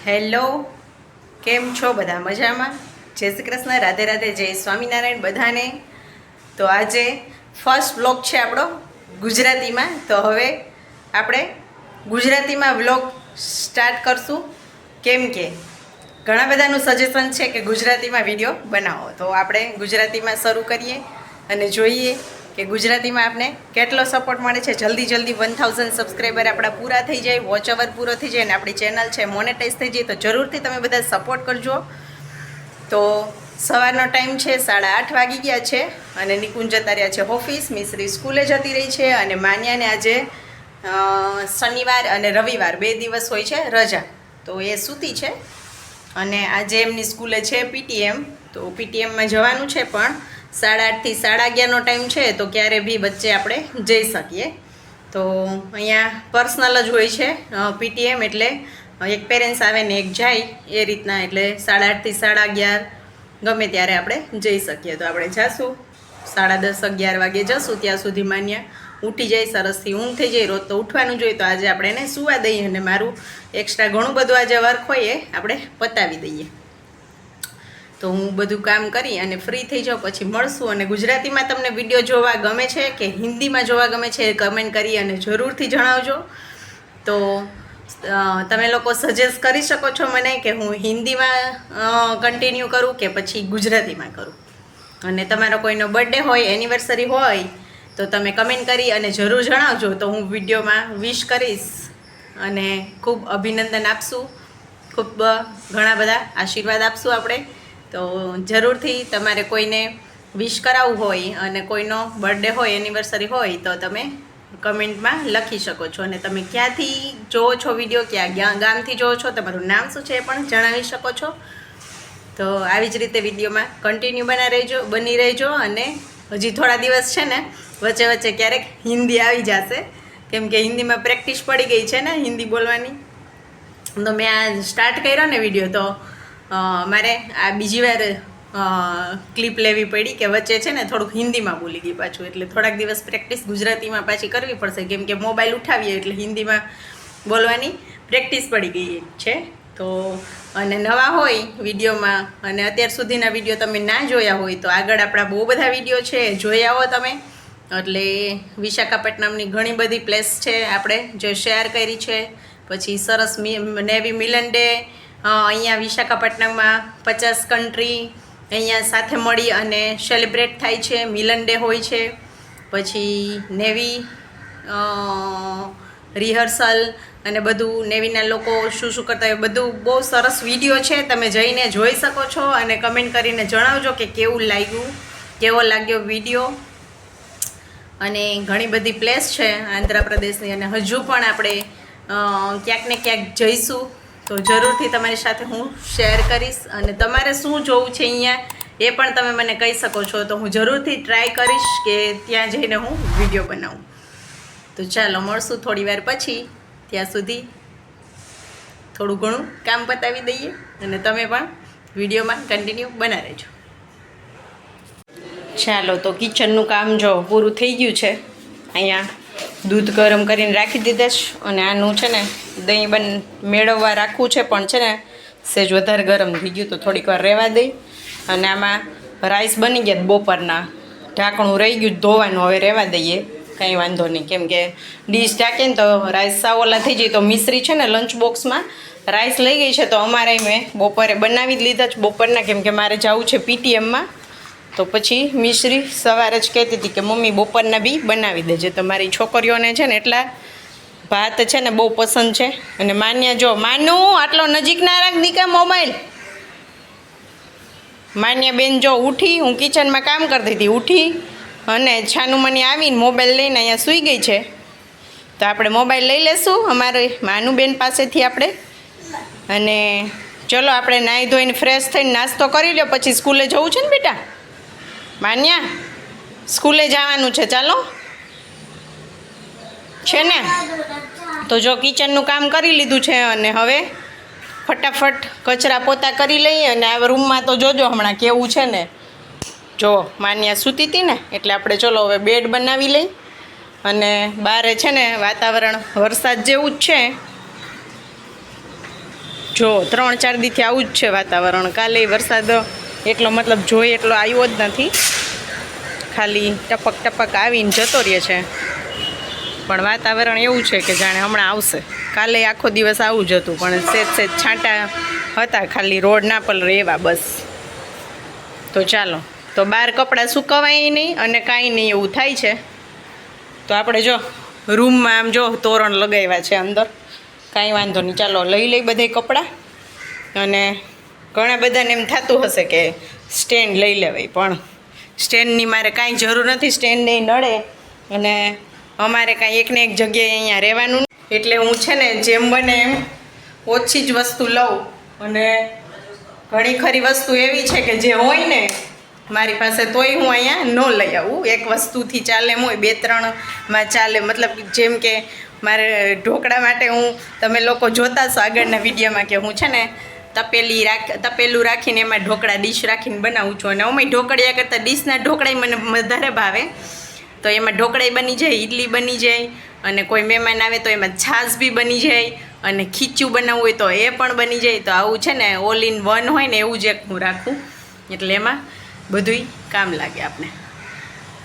Hello, કેમ છો બધા? મજામાં? જય શ્રી કૃષ્ણ, રાધે રાધે, જય સ્વામિનારાયણ બધાને. તો આજે ફર્સ્ટ વ્લોગ છે આપણો ગુજરાતીમાં. તો હવે આપણે ગુજરાતીમાં વ્લોગ સ્ટાર્ટ કરશું. કેમ કે ઘણા બધાનું સજેશન છે કે ગુજરાતીમાં વિડીયો બનાવો. તો આપણે ગુજરાતીમાં શરૂ કરીએ અને જોઈએ કે ગુજરાતીમાં આપણે કેટલો સપોર્ટ મળે છે. જલ્દી 1000 સબસ્ક્રાઈબર આપણા પૂરા થઈ જાય, વોચ અવર પૂરો થઈ જાય અને આપણી ચેનલ છે મોનેટાઈઝ થઈ જાય. તો જરૂરથી તમે બધા સપોર્ટ કરજો. તો સવારનો ટાઈમ છે, 8:30 વાગી ગયા છે અને નિકુંજ જતા રહ્યા છે ઓફિસ. મિશ્રી સ્કૂલે જતી રહી છે અને માન્યાને આજે શનિવાર અને રવિવાર 2 દિવસ હોય છે રજા. તો એ સૂતી છે અને આજે એમની સ્કૂલે છે પીટીએમ. તો પીટીએમમાં જવાનું છે, પણ 8:30 થી 11:30નો ટાઈમ છે. તો ક્યારે બી વચ્ચે આપણે જઈ શકીએ. તો અહીંયા પર્સનલ જ હોય છે પીટીએમ, એટલે એક પેરેન્ટ્સ આવે ને એક જાય એ રીતના. એટલે 8:30 થી 11:30 ગમે ત્યારે આપણે જઈ શકીએ. તો આપણે જાશું 10:30 11 વાગે જશું. ત્યાં સુધી માન્યા ઉઠી જાય, સરસથી ઊંઘ થઈ જાય. રોજ તો ઉઠવાનું જોઈએ, તો આજે આપણે એને સુવા દઈએ અને મારું એક્સ્ટ્રા ઘણું બધું આજે વર્ક હોય એ આપણે પતાવી દઈએ. તો હું બધું કામ કરી અને ફ્રી થઈ જાઉં પછી મળશું. અને ગુજરાતીમાં તમને વિડીયો જોવા ગમે છે કે હિન્દીમાં જોવા ગમે છે એ કમેન્ટ કરી અને જરૂરથી જણાવજો. તો તમે લોકો સજેસ્ટ કરી શકો છો મને કે હું હિન્દીમાં કન્ટિન્યુ કરું કે પછી ગુજરાતીમાં કરું. અને તમારો કોઈનો બર્થડે હોય, એનિવર્સરી હોય તો તમે કમેન્ટ કરી અને જરૂર જણાવજો. તો હું વિડીયોમાં વિશ કરીશ અને ખૂબ અભિનંદન આપશું, ખૂબ ઘણા બધા આશીર્વાદ આપશું આપણે. તો જરૂરથી તમારે કોઈને વિશ કરાવવું હોય અને કોઈનો બર્થડે હોય, એનિવર્સરી હોય તો તમે કમેન્ટમાં લખી શકો છો. અને તમે ક્યાંથી જોવો છો વિડીયો, ક્યાં ગામથી જોવો છો, તમારું નામ શું છે એ પણ જણાવી શકો છો. તો આવી જ રીતે વિડીયોમાં કન્ટિન્યુ બની રહેજો. અને હજી થોડા દિવસ છે ને વચ્ચે વચ્ચે ક્યારેક હિન્દી આવી જશે, કેમ કે હિન્દીમાં પ્રેક્ટિસ પડી ગઈ છે ને હિન્દી બોલવાની. તો મેં આ સ્ટાર્ટ કર્યો ને વિડીયો, તો મારે આ બીજી વાર ક્લિપ લેવી પડી કે વચ્ચે છે ને થોડુંક હિન્દીમાં બોલી ગઈ પાછું. એટલે થોડાક દિવસ પ્રેક્ટિસ ગુજરાતીમાં પાછી કરવી પડશે, કેમ કે મોબાઈલ ઉઠાવીએ એટલે હિન્દીમાં બોલવાની પ્રેક્ટિસ પડી ગઈ છે. તો અને નવા હોય વિડીયોમાં અને અત્યાર સુધીના વિડીયો તમે ના જોયા હોય તો આગળ આપણા બહુ બધા વિડીયો છે, જોઈ આવો તમે. એટલે વિશાખાપટ્ટનમની ઘણી બધી પ્લેસ છે આપણે જે શેર કરી છે. પછી સરસ નેવી મિલન ડે અહીંયા વિશાખાપટ્ટનમમાં 50 કન્ટ્રી અહીંયા સાથે મળી અને સેલિબ્રેટ થાય છે. મિલન ડે હોય છે, પછી નેવી રિહર્સલ અને બધું નેવીના લોકો શું કરતા હોય બધું બહુ સરસ વિડીયો છે. તમે જઈને જોઈ શકો છો અને કમેન્ટ કરીને જણાવજો કે કેવું લાગ્યું, કેવો લાગ્યો વિડીયો. અને ઘણી બધી પ્લેસ છે આંધ્રપ્રદેશની અને હજુ પણ આપણે ક્યાંક ને ક્યાંક જઈશું. તો જરૂરથી તમારી સાથે હું શેર કરીશ. અને તમારે શું જોવું છે અહીંયા એ પણ તમે મને કહી શકો છો. તો હું જરૂરથી ટ્રાય કરીશ કે ત્યાં જઈને હું વિડીયો બનાવું. તો ચાલો મળશું થોડી વાર પછી. ત્યાં સુધી થોડું ઘણું કામ પતાવી દઈએ અને તમે પણ વિડીયોમાં કન્ટિન્યુ બના રહેજો. ચાલો, તો કિચનનું કામ જો પૂરું થઈ ગયું છે. અહીંયા દૂધ ગરમ કરીને રાખી દીધા છે અને આનું છે ને દહીં મેળવવા રાખવું છે, પણ છે ને સહેજ વધારે ગરમ થઈ ગયું તો થોડીક વાર રહેવા દઈ. અને આમાં રાઈસ બની ગયા બપોરના, ઢાંકણું રહી ગયું ધોવાનું, હવે રહેવા દઈએ, કંઈ વાંધો નહીં. કેમ કે ડીશ ઢાંકે ને તો રાઈસ સાવ ઓલા થઈ જાય. તો મિશ્રી છે ને લંચ બોક્સમાં રાઈસ લઈ ગઈ છે, તો અમારે મેં બપોરે બનાવી જ લીધા છે બપોરના, કેમ કે મારે જવું છે પીટીએમમાં. તો પછી મિશ્રી સવારે જ કહેતી હતી કે મમ્મી બપોરના બી બનાવી દેજે. તો મારી છોકરીઓને છે ને એટલા ભાત છે ને બહુ પસંદ છે. અને માન્યા જો, માનું આટલો નજીક ના રાખ દીકા મોબાઈલ. માન્યા બેન જો ઉઠી, હું કિચનમાં કામ કરતી હતી, ઉઠી અને છાનુમની આવીને મોબાઈલ લઈને અહીંયા સૂઈ ગઈ છે. તો આપણે મોબાઈલ લઈ લેશું અમારે માનું બેન પાસેથી આપણે. અને ચલો આપણે નાહી ધોઈને ફ્રેશ થઈને નાસ્તો કરી લો, પછી સ્કૂલે જવું છે ને બેટા. માન્યા સ્કૂલે જવાનું છે, ચાલો છે ને. તો જો કિચનનું કામ કરી લીધું છે અને હવે ફટાફટ કચરા પોતા કરી લઈએ. અને આ રૂમમાં તો જોજો હમણાં કેવું છે ને, જો માન્યા સૂતી હતી ને એટલે આપણે ચલો હવે બેડ બનાવી લઈ. અને બહાર છે ને વાતાવરણ વરસાદ જેવું જ છે. જો 3-4 દીથી આવું જ છે વાતાવરણ. કાલે વરસાદ એટલો મતલબ જોઈએ એટલો આવ્યો જ નથી, ખાલી ટપક ટપક આવીને જતો રહે છે. પણ વાતાવરણ એવું છે કે જાણે હમણાં આવશે. કાલે આખો દિવસ આવું જ હતું, પણ સેજ છાંટા હતા, ખાલી રોડ ના પલરે એવા બસ. તો ચાલો, તો બહાર કપડાં સુકવાય નહીં અને કાંઈ નહીં એવું થાય છે. તો આપણે જો રૂમમાં આમ જો તોરણ લગાવ્યા છે અંદર, કાંઈ વાંધો નહીં. ચાલો લઈ લઈ બધાય કપડાં. અને ઘણા બધાને એમ થતું હશે કે સ્ટેન્ડ લઈ લેવાય, પણ સ્ટેન્ડની મારે કાંઈ જરૂર નથી. સ્ટેન્ડ નહીં નડે, અને અમારે કાંઈ એકને એક જગ્યાએ અહીંયા રહેવાનું, એટલે હું છે ને જેમ બને એમ ઓછી જ વસ્તુ લઉં. અને ઘણી ખરી વસ્તુ એવી છે કે જે હોય ને મારી પાસે, તોય હું અહીંયા ન લઈ આવું. એક વસ્તુથી ચાલે એમ હોય, 2-3માં ચાલે. મતલબ જેમ કે મારે ઢોકળા માટે તમે લોકો જોતા છો આગળના વિડીયોમાં કે હું છે ને તપેલું રાખીને એમાં ઢોકળા ડીશ રાખીને બનાવું છું. અને અમે ઢોકળિયા કરતાં ડીશના ઢોકળા મને વધારે ભાવે. તો એમાં ઢોકળાઈ બની જાય, ઇડલી બની જાય, અને કોઈ મહેમાન આવે તો એમાં છાશ બી બની જાય, અને ખીચું બનાવવું હોય તો એ પણ બની જાય. તો આવું છે ને ઓલ ઇન વન હોય ને એવું જ એક હું રાખું, એટલે એમાં બધુંય કામ લાગે આપણે.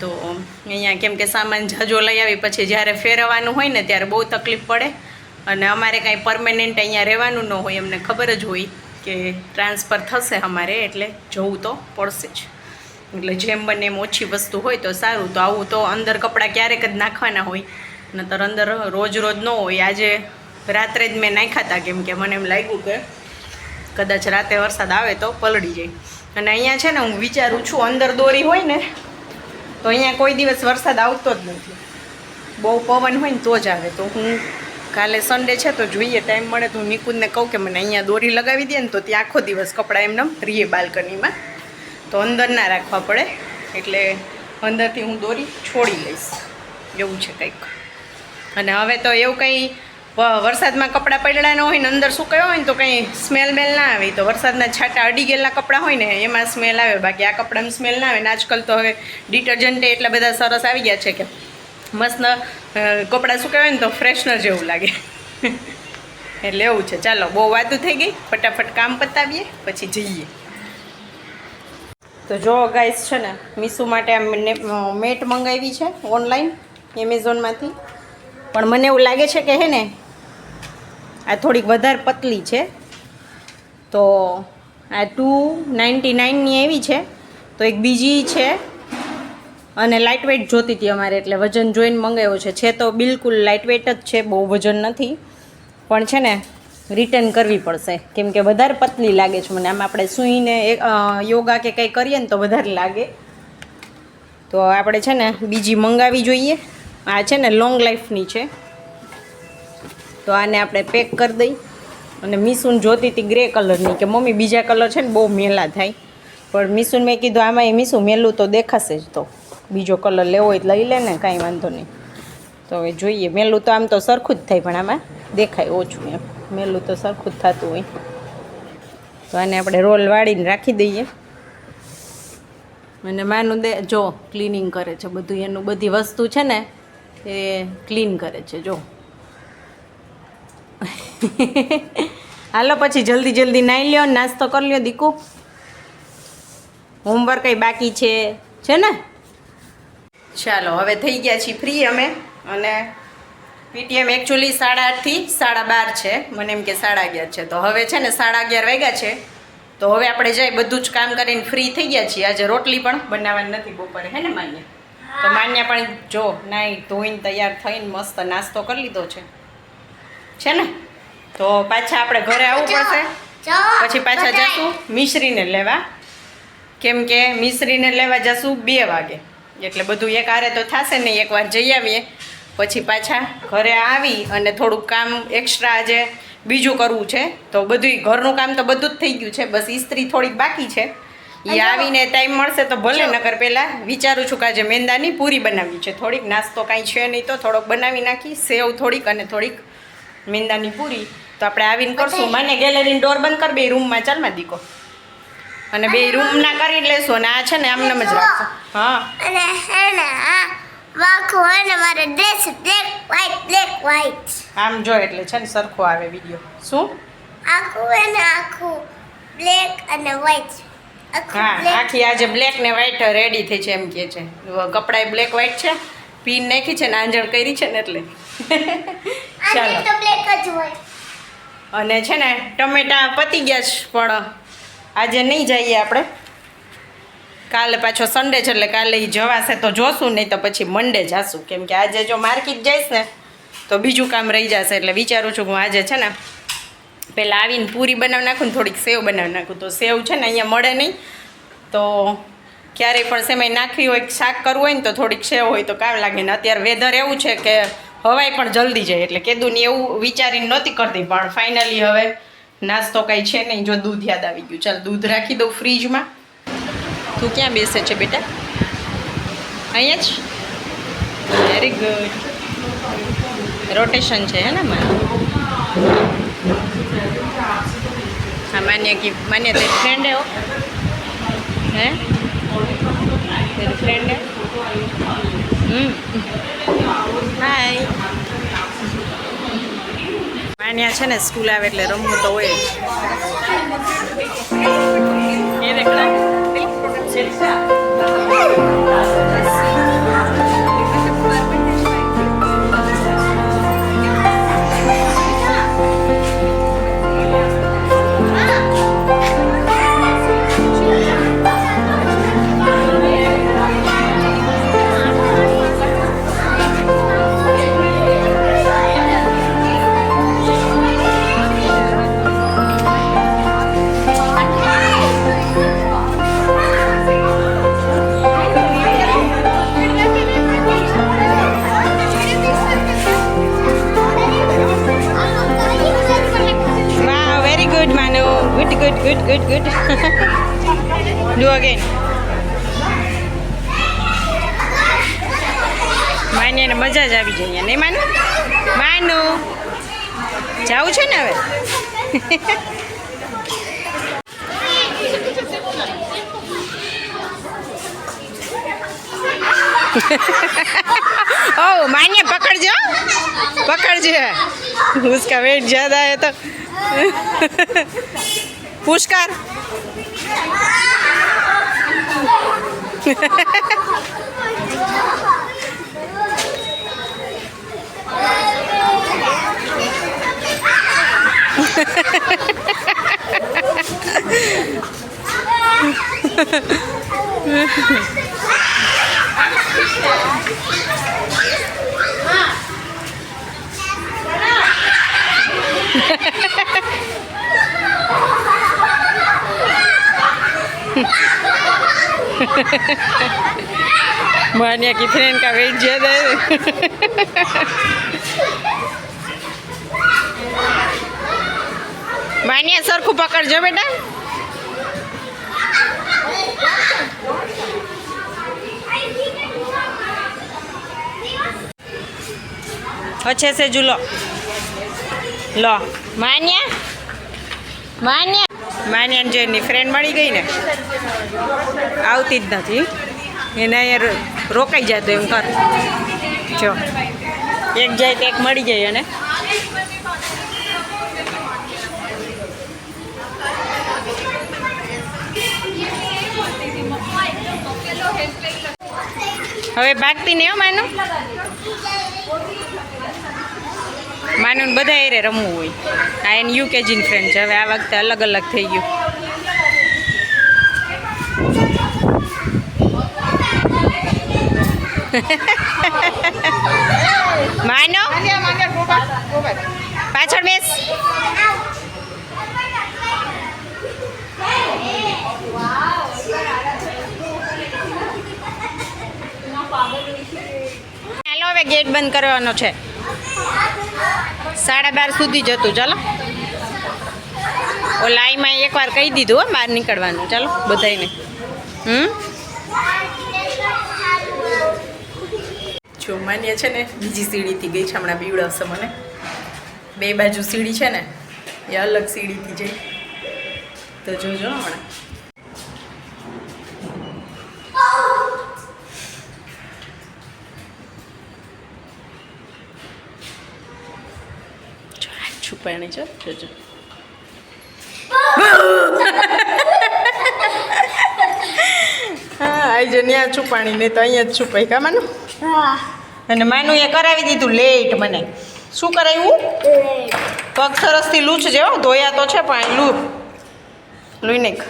તો અહીંયા કેમ કે સામાન જાજો લઈ આવી પછી જ્યારે ફેરવવાનું હોય ને ત્યારે બહુ તકલીફ પડે. અને અમારે કાંઈ પરમેનન્ટ અહીંયા રહેવાનું ન હોય, અમને ખબર જ હોય કે ટ્રાન્સફર થશે અમારે, એટલે જવું તો પડશે જ. એટલે જેમ બને એમ ઓછી વસ્તુ હોય તો સારું. તો આવું તો અંદર કપડાં ક્યારેક જ નાખવાના હોય, નતર અંદર રોજ રોજ ન હોય. આજે રાત્રે જ મેં નાખ્યા હતા, કેમ કે મને એમ લાગ્યું કે કદાચ રાતે વરસાદ આવે તો પલળી જાય. અને અહીંયા છે ને હું વિચારું છું, અંદર દોરી હોય ને તો અહીંયા કોઈ દિવસ વરસાદ આવતો જ નથી. બહુ પવન હોય ને તો જ આવે. તો હું કાલે સન્ડે છે તો જોઈએ, ટાઈમ મળે તો હું નિકુંજને કહું કે મને અહીંયા દોરી લગાવી દે ને, તો ત્યાં આખો દિવસ કપડાં એમને રીએ બાલ્કનીમાં, તો અંદર ના રાખવા પડે. એટલે અંદરથી હું દોરી છોડી લઈશ, એવું છે કંઈક. અને હવે તો એવું કંઈ વરસાદમાં કપડાં પડ્યા ન હોય ને અંદર સુકાયા હોય ને તો કંઈ સ્મેલ બેલ ના આવે. તો વરસાદના છાંટા અડી ગયેલા કપડાં હોય ને એમાં સ્મેલ આવે, બાકી આ કપડામાં સ્મેલ ના આવે. ને આજકાલ તો હવે ડિટર્જન્ટે એટલા બધા સરસ આવી ગયા છે કે મસ્ત કપડાં સુકાયા હોય ને તો ફ્રેશનર જેવું લાગે. એટલે એવું છે. ચાલો બહુ વાતું થઈ ગઈ, ફટાફટ કામ પતાવીએ પછી જઈએ. તો જો ગાઈસ છે ને મીશુ માટે આ મેટ મંગાવી છે ઓનલાઈન એમેઝોનમાંથી. પણ મને એવું લાગે છે કે હે ને આ થોડીક વધારે પતલી છે, તો આ 299ની એવી છે. તો એક બીજી છે, અને લાઇટ વેઇટ જોતી હતી અમારે, એટલે વજન જોઈને મંગાવ્યો છે. છે તો બિલકુલ લાઇટ વેઇટ જ છે, બહુ વજન નથી. પણ છે ને રિટર્ન કરવી પડશે, કેમ કે વધારે પતલી લાગે છે મને. આમ આપણે સૂઈને યોગા કે કંઈ કરીએ ને તો વધારે લાગે. તો આપણે છે ને બીજી મંગાવી જોઈએ. આ છે ને લોંગ લાઈફની છે, તો આને આપણે પેક કરી દઈ. અને મીશુને જોતી હતી ગ્રે કલરની, કે મમ્મી બીજા કલર છે ને બહુ મેલા થાય. પણ મીશુને મેં કીધું આમાં મીશુ મેલું તો દેખાશે જ, તો બીજો કલર લેવો હોય લઈ લે ને, કાંઈ વાંધો નહીં. તો હવે જોઈએ. મેલું તો આમ તો સરખું જ થાય, પણ આમાં દેખાય ઓછું એમ. મેલું તો સરખું જ થતું હોય. તો આને આપણે રોલ વાળીને રાખી દઈએ. અને માનું જો ક્લિનિંગ કરે છે બધું, એનું બધી વસ્તુ છે ને એ ક્લીન કરે છે. જો હાલો પછી જલ્દી જલ્દી નાહી લ્યો, નાસ્તો કરી લ્યો દીકુ. હોમવર્ક કંઈ બાકી છે ને? ચાલો હવે થઈ ગયા છીએ ફ્રી અમે. અને પીટીએમ એકચ્યુઅલી 8:30 થી 12:30 છે, મને એમ કે 11:30 છે. તો હવે છે ને 11:30 વાગ્યા છે. તો હવે આપણે જઈ બધું જ કામ કરીને ફ્રી થઈ ગયા છીએ. આજે રોટલી પણ બનાવવાની નથી બપોરે, હે ને માન્ય? તો માન્યા પણ જો નાઈ ધોઈને તૈયાર થઈને મસ્ત નાસ્તો કરી લીધો છે ને? તો પાછા આપણે ઘરે આવવું પડશે, પછી પાછા જશું મિશ્રીને લેવા, કેમ કે મિશ્રીને લેવા જશું 2 વાગે. એટલે બધું એક હારે તો થશે નહીં, એકવાર જઈ આવીએ પછી પાછા ઘરે આવી અને થોડુંક કામ એક્સ્ટ્રા આજે બીજું કરવું છે. તો બધું ઘરનું કામ તો બધું જ થઈ ગયું છે, બસ ઇસ્ત્રી થોડીક બાકી છે. એ આવીને ટાઈમ મળશે તો ભલે, નકર પહેલાં વિચારું છું કે આજે મેંદાની પૂરી બનાવવી છે. થોડીક નાસ્તો કાંઈ છે નહીં તો થોડોક બનાવી નાખી, સેવ થોડીક અને થોડીક મેંદાની પૂરી. તો આપણે આવીને કરશું. મને ગેલેરીની ડોર બંધ કર, 2 રૂમમાં ચાલમાં દીકો, અને 2 રૂમના કરી લેશું. અને આ છે ને આમને જ રાખશું. હા, અને હે ને આ વાખો અને મારો ડ્રેસ બ્લેક વ્હાઈટ આમ જો એટલે છે ને સરખો આવે વિડીયો. શું આખું અને આખું બ્લેક અને વ્હાઈટ આખું હા black. આખી આજે બ્લેક ને વ્હાઈટ રેડી થઈ છે એમ કે છે કપડાય બ્લેક વ્હાઈટ છે પીન નાખી છે ને આંજણ કરી છે ને એટલે આને ચાલો તો બ્લેક જ હોય. અને છે ને ટમેટા પતી ગયા છે પણ આજે નહીં જઈએ આપણે કાલે પાછો સન્ડે છે એટલે કાલે ઈ જવાશે તો જોશું નહીં તો પછી મંડે જાશું કેમ કે આજે જો માર્કેટ જઈશ ને તો બીજું કામ રહી જશે એટલે વિચારું છું કે હું આજે છે ને પહેલાં આવીને પૂરી બનાવી નાખું ને થોડીક સેવ બનાવી નાખું તો સેવ છે ને અહીંયા મળે નહીં તો ક્યારેય પણ સેમાઈ નાખવી હોય શાક કરવું હોય ને તો થોડીક સેવ હોય તો કામ લાગે ને અત્યારે વેધર એવું છે કે હવાય પણ જલ્દી જાય એટલે કીધું ને એવું વિચારીને નહોતી કરતી પણ ફાઇનલી હવે નાસ્તો કાંઈ છે નહીં જો દૂધ યાદ આવી ગયું ચાલ દૂધ રાખી દઉં ફ્રીજમાં તું ક્યાં બેસે છે બેટા અહીંયા જ વેરી ગુડ રોટેશન છે હે ને મારે हाँ मान्य तेरी फ्रेंड है वो हैं तेरी फ्रेंड है हाय માન્યા છે ને સ્કૂલ આવે એટલે રમવું તો હોય જ એ દેખડા good do again માન્યાને મજા જ આવી જાય નહીં માનું જાવું છે ને હવે ओ मान्या पकड़जो उसका वेट ज्यादा है तो पुश कर मान्या की फ्रेंड का वेट ज्यादा है मान्या सरखू पकड़जो बेटा अच्छे से झूलो लो मान्या માન્યાને જો એની ફ્રેન્ડ મળી ગઈ ને આવતી જ નથી એને અહીંયા રોકાઈ જાય તો એમ કર જો એક જાય તો એક મળી જાય અને હવે ભાગતી નહીં હો માનું બધા એરે રમવું હોય આ એની યુકેજીની ફ્રેન્ડ છે હવે આ વખતે અલગ અલગ થઈ ગયું માનો પાછળ બેસ ચાલો હવે ગેટ બંધ કરવાનો છે 12:30 સુધી જતું ચાલો ઓ લાઈમાં એકવાર કહી દીધું હો બહાર નીકળવાનું ચાલો બધાને જો માન્ય છે ને બીજી સીડીથી ગઈ છે હમણાં બીવડાવશે મને બે બાજુ સીડી છે ને એ અલગ સીડીથી જઈ તો જોજો હમણાં છુપાણી છે જોજો આજે ત્યાં છુપાણી નહીં તો અહીંયા જ છુપાઈ કા માનું હા અને માનું એ કરાવી દીધું લેટ મને શું કરાવ્યું પગ સરસથી લૂછ જેવો ધોયા તો છે પણ લૂઈ નાખ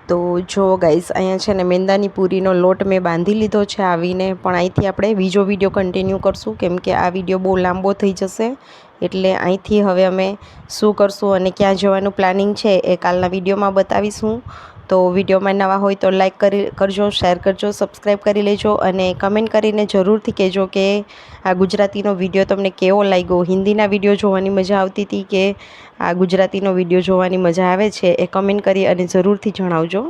તો જો ગાઈસ અહીંયા છે ને મેંદાની પૂરીનો લોટ મેં બાંધી લીધો છે આવીને પણ અહીંથી આપણે બીજો વિડીયો કન્ટિન્યુ કરશું કેમ કે આ વિડીયો બહુ લાંબો થઈ જશે એટલે અહીંથી હવે અમે શું કરશું અને ક્યાં જવાનું પ્લાનિંગ છે એ કાલના વિડીયોમાં બતાવીશું તો વિડીયોમાં નવા હોય તો લાઈક કરજો શેર કરજો સબસ્ક્રાઈબ કરી લેજો અને કમેન્ટ કરીને જરૂરથી કહેજો કે આ ગુજરાતીનો વિડીયો તમને કેવો લાગ્યો હિન્દીના વિડીયો જોવાની મજા આવતી હતી કે આ ગુજરાતીનો વિડીયો જોવાની મજા આવે છે એ કમેન્ટ કરી અને જરૂરથી જણાવજો